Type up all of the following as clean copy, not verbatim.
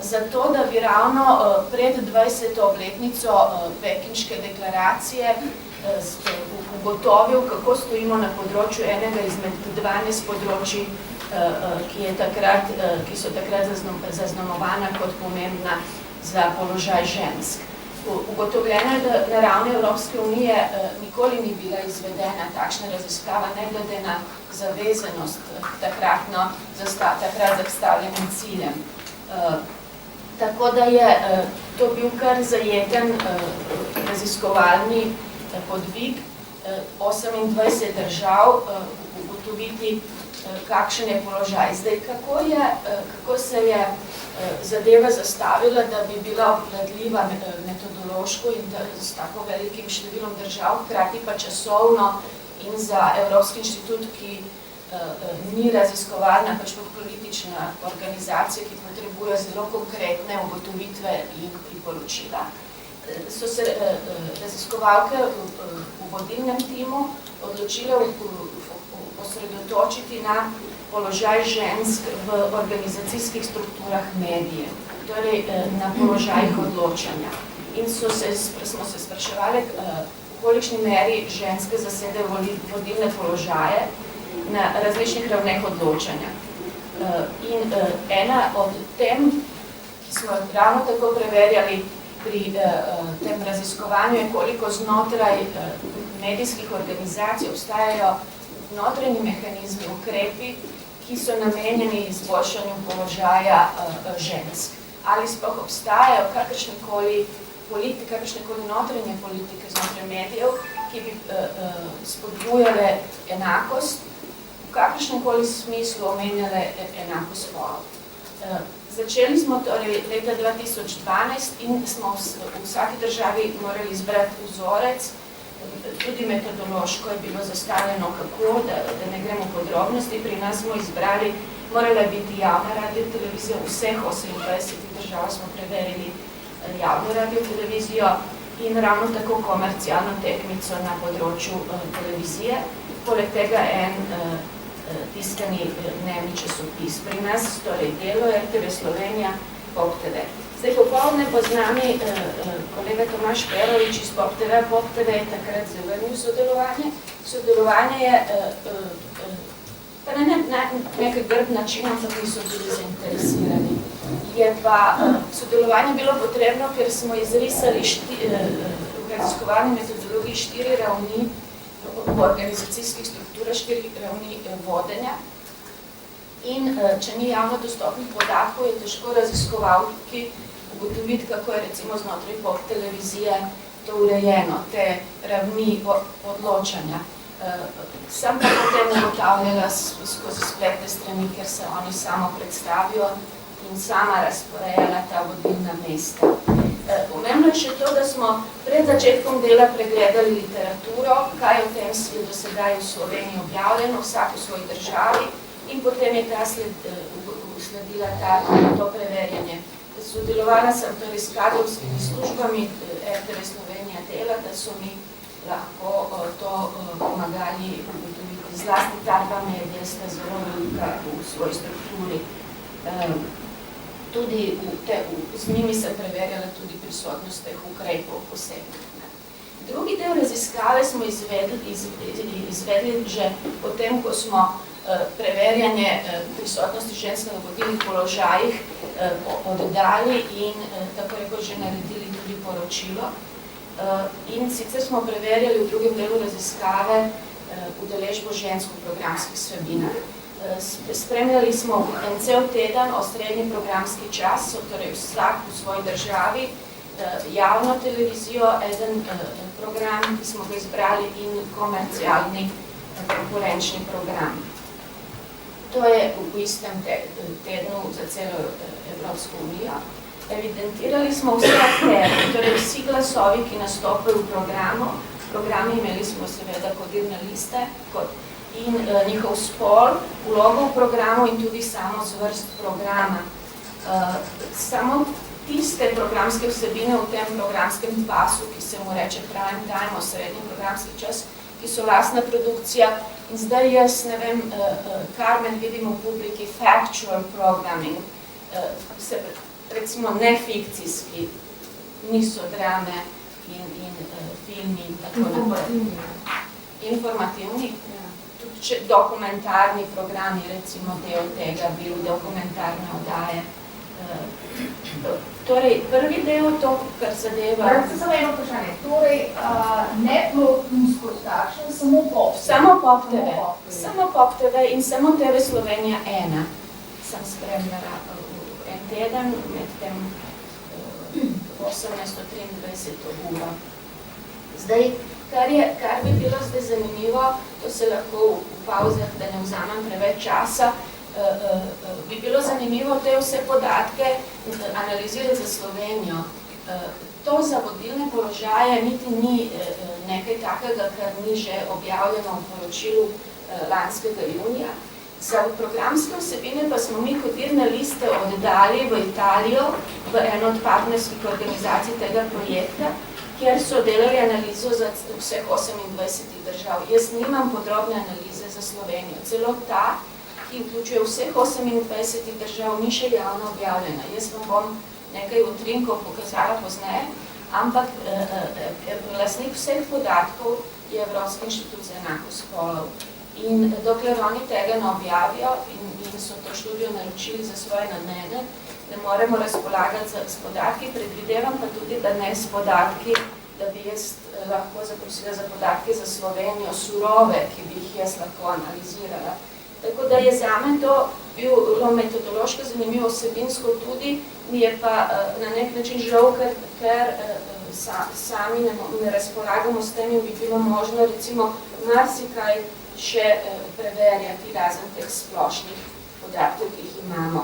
zato, da bi ravno pred 20. obletnico Pekinške deklaracije ugotovil, kako stojimo na področju enega izmed 12 področji, ki so takrat zaznamovana kot pomembna za položaj žensk. Ugotovljeno je, da na ravni Evropske unije nikoli ni bila izvedena takšna raziskava, ne glede na zavezanost takrat zastavljenim ciljem. Tako da je to bil kar zajeten raziskovalni podvig, 28 držav ugotoviti, kakšen je položaj. Zdaj, kako se je zadeva zastavila, da bi bila obvladljiva metodološko in s tako velikim številom držav, hkrati pa časovno in za Evropski inštitut, ki ni raziskovalna, pač pa politična organizacija, ki potrebuje zelo konkretne ugotovitve in priporočila. So se raziskovalke v vodilnem timu odločile osredotočiti na položaj žensk v organizacijskih strukturah medijev, torej na položajih odločanja. In smo se spraševali, v kolikšni meri ženske zasedejo vodilne položaje na različnih ravneh odločanja. In ena od tem, ki smo ravno tako preverjali pri tem raziskovanju, je koliko znotraj medijskih organizacij obstajajo notranji mehanizmi, ukrepi, ki so namenjeni izboljšanju položaja žensk. Ali sploh obstajajo kakršnekoli notranje politike znotraj medijev, ki bi spodbujale enakost, v kakršnemkoli smislu omenjale enakost spolov. Začeli smo torej leta 2012 in smo v vsaki državi morali izbrati vzorec, tudi metodološko je bilo zastavljeno kako, da ne gremo v podrobnosti. Pri nas smo izbrali, morala biti javna radiotelevizija, vseh 28 držav smo preverili javno radiotelevizijo in ravno tako komercialno tekmico na področju televizije. Poleg tega en tiskani dnevni časopis. Pri nas torej Delo, RTV Slovenija, POP TV. Zdaj, popoldne bo z nami kolega Tomaž Perovič iz POP TV. POP TV je takrat zavrnil sodelovanje. Sodelovanje je pa na nekaj grd način, ampak niso bili zainteresirani. Je pa sodelovanje bilo potrebno, ker smo izrisali v raziskovalni metodologiji 4 ravni v organizacijskih strukturah, 4 ravni vodenja. In če ni javno dostopnih podatkov, je težko raziskovalki ugotoviti, kako je recimo znotraj POP televizije to urejeno, te ravni odločanja. Sem pa potem ugotavljala skozi spletne strani, ker se oni samo predstavijo in sama razporejala ta vodilna mesta. Pomembno je še to, da smo pred začetkom dela pregledali literaturo, kaj o tem je do sedaj v Sloveniji objavljeno, vsak v svoji državi, in potem je sledila to preverjanje. Sodelovala sem torej s kadrovskimi službami RTV Slovenija Dela, da so mi lahko to pomagali ugotoviti. Zlasti ta dva medija sta zelo velika v svoji strukturi. Tudi z njimi sem preverjala tudi prisotnost teh ukrepov posebnih. Drugi del raziskave smo izvedli že potem, ko smo preverjanje prisotnosti žensk na vodilnih položajih oddali in tako rekoč že naredili tudi poročilo. In sicer smo preverjali v drugem delu raziskave udeležbo žensk v programskih vsebinah. Spremljali smo en cel teden osrednji programski čas, torej vsak v svoji državi, javno televizijo, eden program, ki smo ga izbrali, in komercialni konkurenčni program. To je v istem tednu za celo Evropsko unijo. Evidentirali smo vse akterje, torej vsi glasovi, ki nastopajo v programu. Programi imeli smo seveda kodirne liste in njihov spol, vlogo v programu in tudi samo zvrst programa. Samo tiste programske vsebine v tem programskem pasu, ki se mu reče prime time, osrednji programski čas, ki so lastna produkcija. In zdaj jaz, ne vem, Carmen, vidim v publiki factual programming. recimo nefikcijski, niso drame in filmi in tako naprej. Informativni. Tudi dokumentarni programi, recimo del tega bil dokumentarne oddaje. Torej, prvi del to, kar zadeva... Samo eno vprašanje. Torej, ne Plotinsko takšen, samo Pop TV. Samo Pop TV in samo TV Slovenija 1 sem spremljala en teden med tem 18-23 uro. Zdaj, kar bi bilo zdaj zanimivo, to se lahko v pauzah, da ne vzamem preveč časa, bi bilo zanimivo te vse podatke analizirati za Slovenijo. To za vodilne položaje niti ni nekaj takega, kar ni že objavljeno v poročilu lanskega junija. Za programske vsebine pa smo mi kodirne liste oddali v Italijo, v eno od partnerskih organizacij tega projekta, kjer so delali analizo za vseh 28 držav. Jaz nimam podrobne analize za Slovenijo. Celo ta, ki vključuje vseh 28 držav, ni še javno objavljena. Jaz vam bom nekaj utrinkov pokazala pozneje, ampak lastnik vseh podatkov je Evropski inštitut za enakost spolov. In dokler oni tega ne objavijo in so to študijo naročili za svoje namene, ne moremo razpolagati s podatki, predvidevam pa tudi, da ne s podatki, da bi jaz lahko zaprosila za podatke za Slovenijo surove, ki bi jih jaz lahko analizirala. Tako da je zame to bilo metodološko zanimivo, vsebinsko tudi, mi je pa na nek način žal, ker sami ne razpolagamo s tem in bi bilo možno recimo marsikaj še preverjati razen teh splošnih podatkov, ki jih imamo.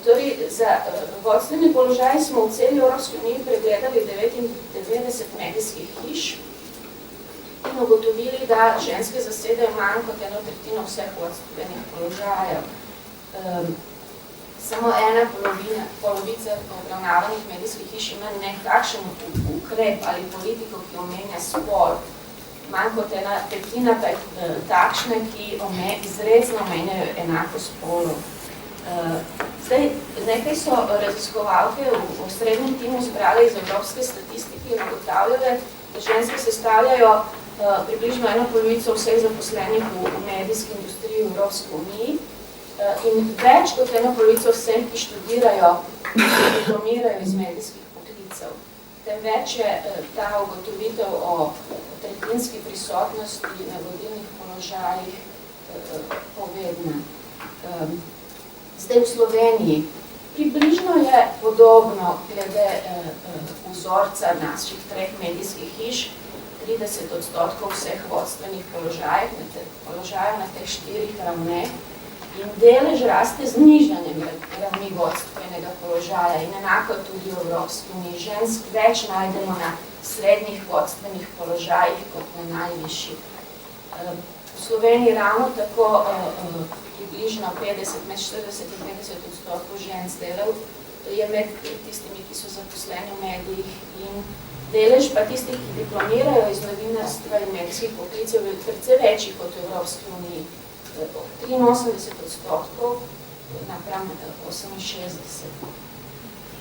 Torej, za vodstveni položaj smo v celi Evropski uniji pregledali 99 medijskih hiš in ugotovili, da ženske zasedajo manj kot 1/3 vseh vodstvenih položajev. Samo ena polovica obravnavanih medijskih hiš ima nekakšen ukrep ali politiko, ki omenja spol. Manj kot 1/5 pa je takšne, ki izrecno omenjajo enako spolu. Zdaj, nekaj so raziskovalke v srednjem timu zbrali iz evropske statistike in ugotavljale, da ženske sestavljajo približno 1/2 vseh zaposlenih v medijski industriji v Evropski uniji in več kot 1/2 vseh, ki študirajo in diplomirajo iz medijskih poklicev. Tem več je ta ugotovitev o tretjinski prisotnosti na vodilnih položajih povedna. Zdaj v Sloveniji približno je podobno glede vzorca naših 3 medijskih hiš, 30% vseh vodstvenih položajev na teh 4 ravneh in delež raste z nižanjem ravni vodstvenega položaja in enako tudi v Evropski uniji. Žensk več najdemo na srednjih vodstvenih položajih kot na najvišjih. V Sloveniji ravno tako približno 50, med 40 in 50% žensk delov je med tistimi, ki so zaposleni v medijih in delež pa tistih, ki diplomirajo iz novinarstva in medijskih poklicev je precej večji kot v Evropski uniji. 83% napram 68.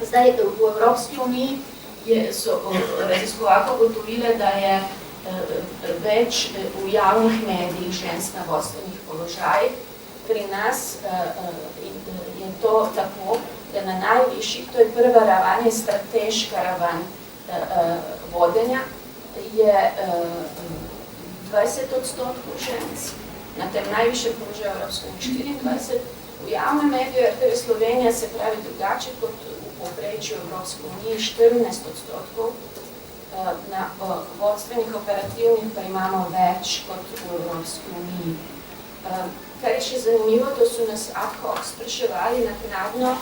Zdaj, v Evropski uniji so raziskovalke ugotovile, da je več v javnih medijih žensk na vodstvenih položajih. Pri nas je to tako, da na najvišjih, to je prva raven, je strateška raven vodenja, je 20% žensk. Na tem najvišjem položaju Evropske unije 24%, v javnem mediju RTV Slovenija se pravi drugače kot v povprečju Evropske unije 14%, na vodstvenih operativnih pa imamo več kot v Evropski uniji. Kar je še zanimivo, to so nas ad hoc spraševali naknadno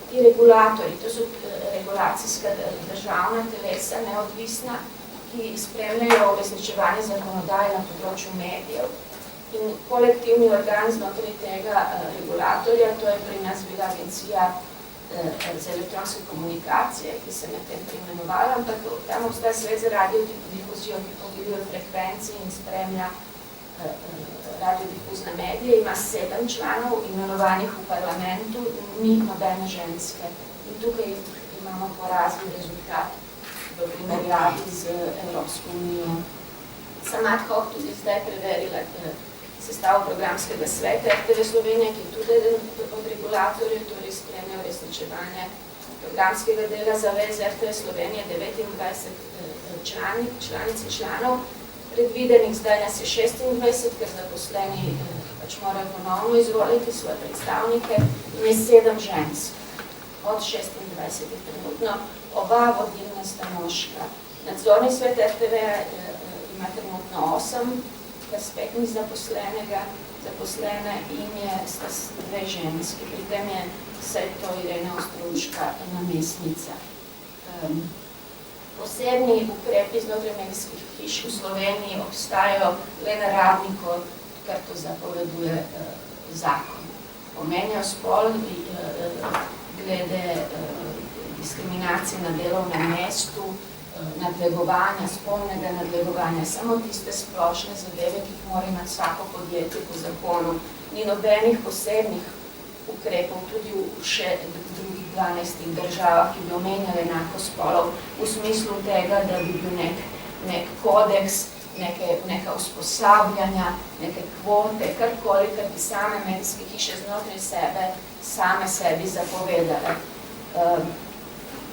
ti regulatorji, to so regulacijska državna telesa, neodvisna, ki spremljajo uresničevanje zakonodaje na področju medijev. In kolektivni organ znotraj tega regulatorja, to je pri nas bila Agencija za elektronske komunikacije, ki se med tem preimenovala, ampak tam obstaja Svet za radiodifuzijo, ki podeljuje frekvenci in spremlja radiodifuzne medije, ima 7 članov imenovanih v parlamentu, ni nobene ženske. In tukaj imamo porazni rezultat v primerjavi z Evropsko unijo. Sem ad hoc tudi zdaj preverila sestavo programskega sveta RTV Slovenije, ki je tudi eden od regulatorjev, torej spremlja uresničevanje programskega dela zavez RTV Slovenije, 29 članic in članov, predvidenih, zdaj nas je 26, ker zaposleni pač morajo ponovno izvoliti svoje predstavnike, in je 7 žensk od 26 trenutno, oba vodilna sta moška. Nadzorni svet RTV-ja ima trenutno 8, ker spet ni zaposlene in sta 2 ženski. Pri tem je vse to Irena Ostrouška, namestnica. Posebni ukrepi znotraj medijskih hiš v Sloveniji obstajajo le na ravni, kar to zapoveduje zakon. Omenjajo spol glede diskriminacije na delovnem mestu, nadlegovanja, spolnega nadlegovanja, samo tiste splošne zadeve, ki jih mora imeti vsako podjetje po zakonu. Ni nobenih posebnih ukrepov, tudi v še drugih 12 državah, ki bi omenjali enako spolov, v smislu tega, da bi bil nek kodeks, neka usposabljanja, neke kvote, karkoli, kar bi same medijske hiše znotraj sebe, same sebi zapovedale.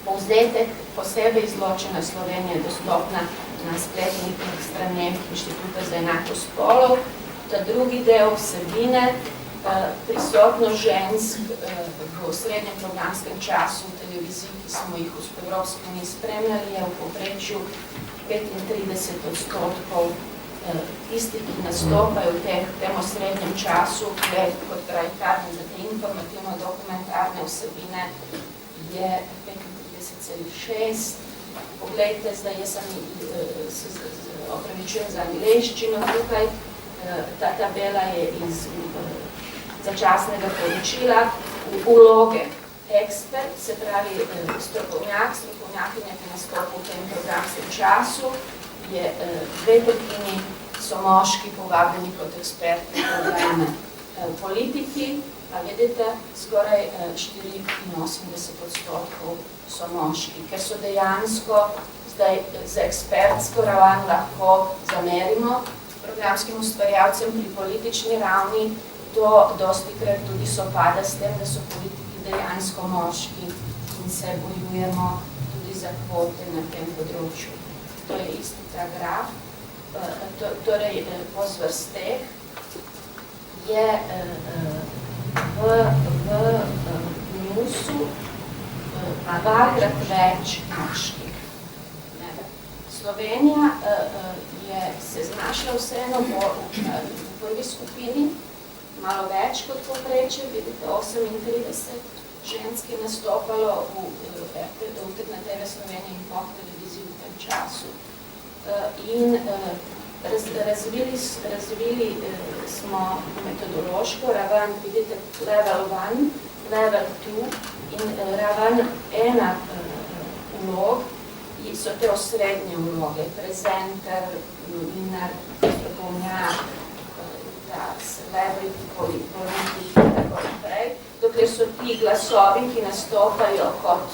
Povzetek posebej izločena Slovenija je dostopna na spletnih straneh Inštituta za enakost spolov. Ta drugi del vsebine, prisotnost žensk v srednjem programskem času v televiziji, ki smo jih v Evropski uniji spremljali, je v povprečju 35% tistih, ki nastopajo v tem srednjem času, kot krajkarni za te informativno-dokumentarne vsebine, je 35,6. Poglejte, zdaj jaz se opravičujem za angleščino tukaj, ta tabela je iz začasnega poročila, vloge ekspert, se pravi strokovnjakinja, ki nastopa v tem programskem času, je 2/3 so moški povabljeni kot eksperti programe. Politiki, pa vidite, skoraj 84% so moški, ker so dejansko zdaj za ekspertsko raven lahko zamerimo programskim ustvarjalcem pri politični ravni, to dostikrat tudi sopada s tem, da so politiki dejansko moški in se bojujemo tudi za kvote na tem področju. To je isti ta graf. Torej, po zvrsteh je v newsu dvakrat več moških. Slovenija je se znašla vseeno v prvi skupini, malo več kot povprečje, vidite, 38 žensk je nastopalo v na TV Sloveniji in po televiziji v tem času. In razvili smo metodološko raven, vidite, level 1, level 2 in raven 1 vlog, so te osrednje vloge, prezenter, novinar, strokovnjak, celebrity, politik in tako naprej, dokler so ti glasovi, ki nastopajo kot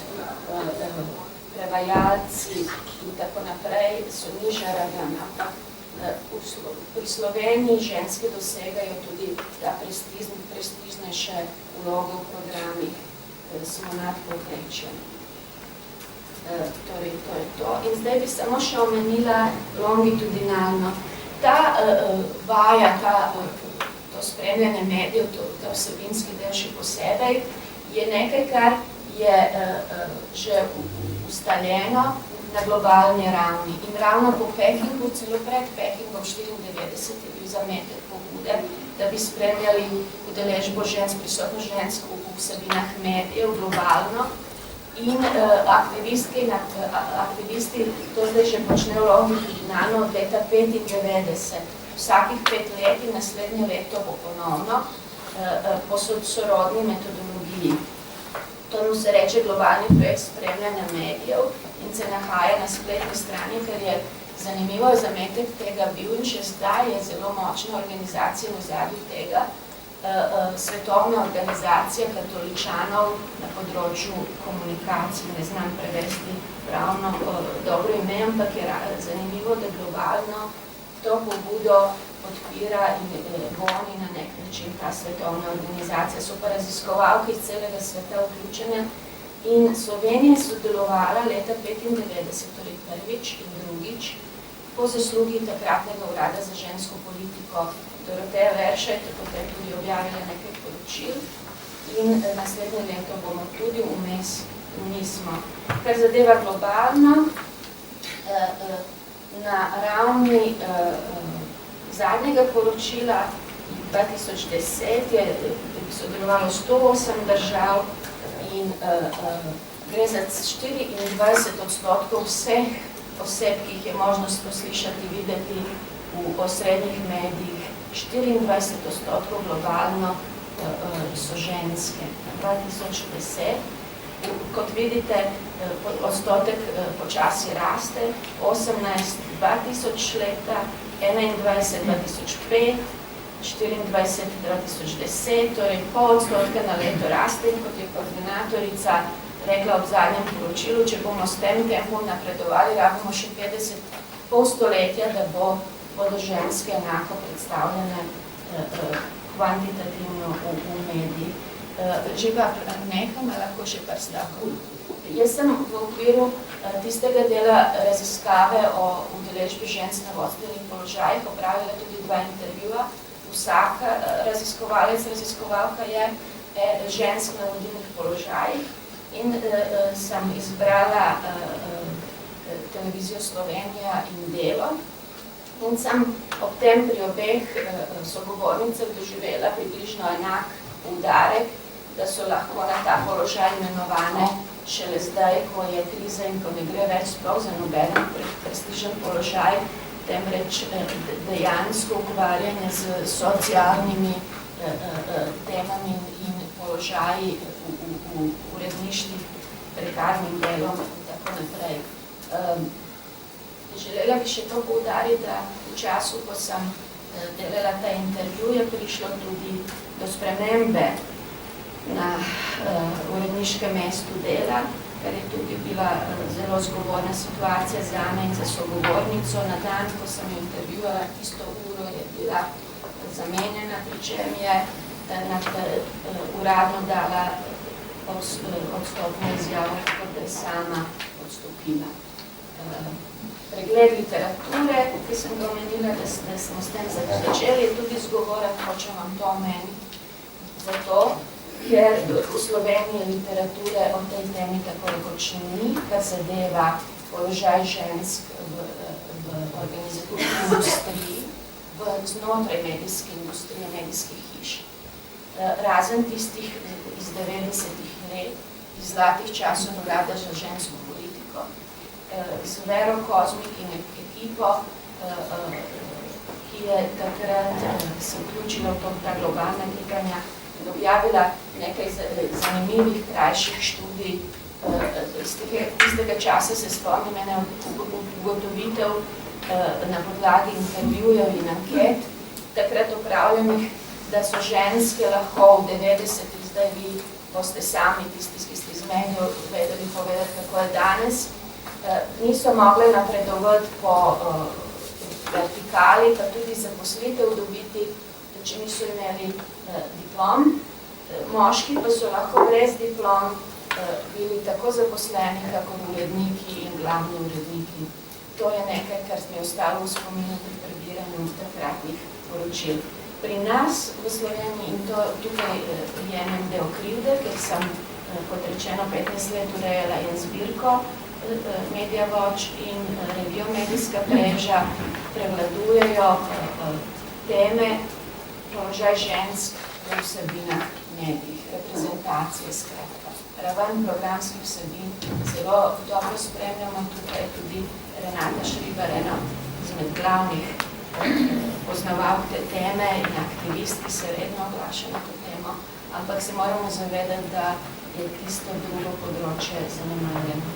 prevajalci in tako naprej, so nižja raven, ampak pri Sloveniji ženske dosegajo tudi ta prestižnejše vloge v programih, smo nadpovprečjem. Torej, to je to. In zdaj bi samo še omenila longitudinalno. Ta vaja, to spremljanje medijev, ta vsebinski del še posebej, je nekaj, kar je že ustaljeno na globalni ravni. In ravno po Pekingu, celo pred Pekingom 94 je bil zametek pobude, da bi spremljali udeležbo žensk, prisotnost žensk v vsebinah medijev globalno. In aktivisti to zdaj že počnejo longitudinalno od leta 95. Vsakih 5 let in naslednje leto bo ponovno po sorodni metodologiji. To se reče globalni projekt spremljanja medijev in se nahaja na spletni strani, ker je zanimivo zametek tega bil in še zdaj je zelo močna organizacija v ozadju tega, svetovna organizacija katoličanov na področju komunikacij, ne znam prevesti pravno dobro ime, ampak je zanimivo, da globalno to pobudo podpira in goni na nek način ta svetovna organizacija. So pa raziskovalke iz celega sveta vključene in Slovenija je sodelovala leta 1995, torej prvič in drugič, po zaslugi takratnega urada za žensko politiko Doroteja Verša, je potem tudi objavila nekaj poročil in naslednje leto bomo tudi vmes nismo. Kar zadeva globalno, na ravni zadnjega poročila 2010 je sodelovalo 108 držav in gre za 24% vseh oseb, ki jih je možnost poslišati, videti v osrednjih medijih. 24% globalno so ženske. 2010, kot vidite, odstotek počasi raste, 18 2000 leta, 21 2005, 24 2010, torej pol odstotka na leto raste, kot je koordinatorica rekla v zadnjem poročilu, če bomo s tem tempom napredovali, rabimo še 50 pol stoletja, da bodo ženske enako predstavljene kvantitativno v mediji. Že pa nekam, lahko še par stavkov. Jaz sem v okviru tistega dela raziskave o udeležbi žensk na vodstvenih položajih opravila tudi 2 intervjuja. Vsak raziskovalec, raziskovalka je žensk na vodilnih položajih in sem izbrala televizijo Slovenija in Delo. In sem ob tem pri obeh sogovornicah doživela približno enak poudarek, da so lahko na ta položaj imenovane šele zdaj, ko je kriza in ko ne gre več sploh za noben prestižen položaj, temveč dejansko ukvarjanje z socialnimi temami in položaji v uredništvih, prekarnim delom in tako naprej. Želela bi še to poudariti, da v času, ko sem delala ta intervju, je prišlo tudi do spremembe na uredniškem mestu Dela, kar je tudi bila zelo zgovorna situacija zame in za sogovornico. Na dan, ko sem jo intervjuvala, tisto uro je bila zamenjena, pri čem je uradno dala odstopno izjavo, kot da je sama odstopila. Pregled literature, ki sem ga omenila, da smo s tem začeli, je tudi zgovorati, hočem vam to omeniti. Zato, ker v Sloveniji literature o tej temi tako rekoč ni, kar zadeva položaj žensk v organizativni industriji, znotraj medijske industrije, medijskih hiš. Razen tistih iz 90-ih let, iz zlatih časov urada za žensko politiko, z Vero Kozmik in ekipo, ki je takrat se vključila v ta globalna gibanja in objavila nekaj zanimivih, krajših študij. Iz tistega časa se spomnim ene ugotovitev na podlagi intervjujev in anket, takrat opravljenih, da so ženske lahko v 90-ih, zdaj vi boste sami tisti, ki ste iz medijev vedeli povedati, kako je danes, niso mogle napredovati po vertikali, pa tudi zaposlitev dobiti, če niso imeli diplom. Moški pa so lahko brez diplom bili tako zaposleni, kako uredniki in glavni uredniki. To je nekaj, kar mi je ostalo v spominu pri prebiranju takratnih poročil. Pri nas v Sloveniji, in tukaj jemem del krivde, ker sem, kot rečeno, 15 let urejala in zbirko Media Watch in revijo Medijska mreža, prevladujejo teme položaj žensk v vsebinah medijih, reprezentacije, skratka. Raven programskih vsebin zelo dobro spremljamo, tukaj tudi Renata Šribar, ena izmed glavnih poznavalk te teme in aktivist, ki se redno oglaša na to temo, ampak se moramo zavedati, da je tisto drugo področje zanemarjeno.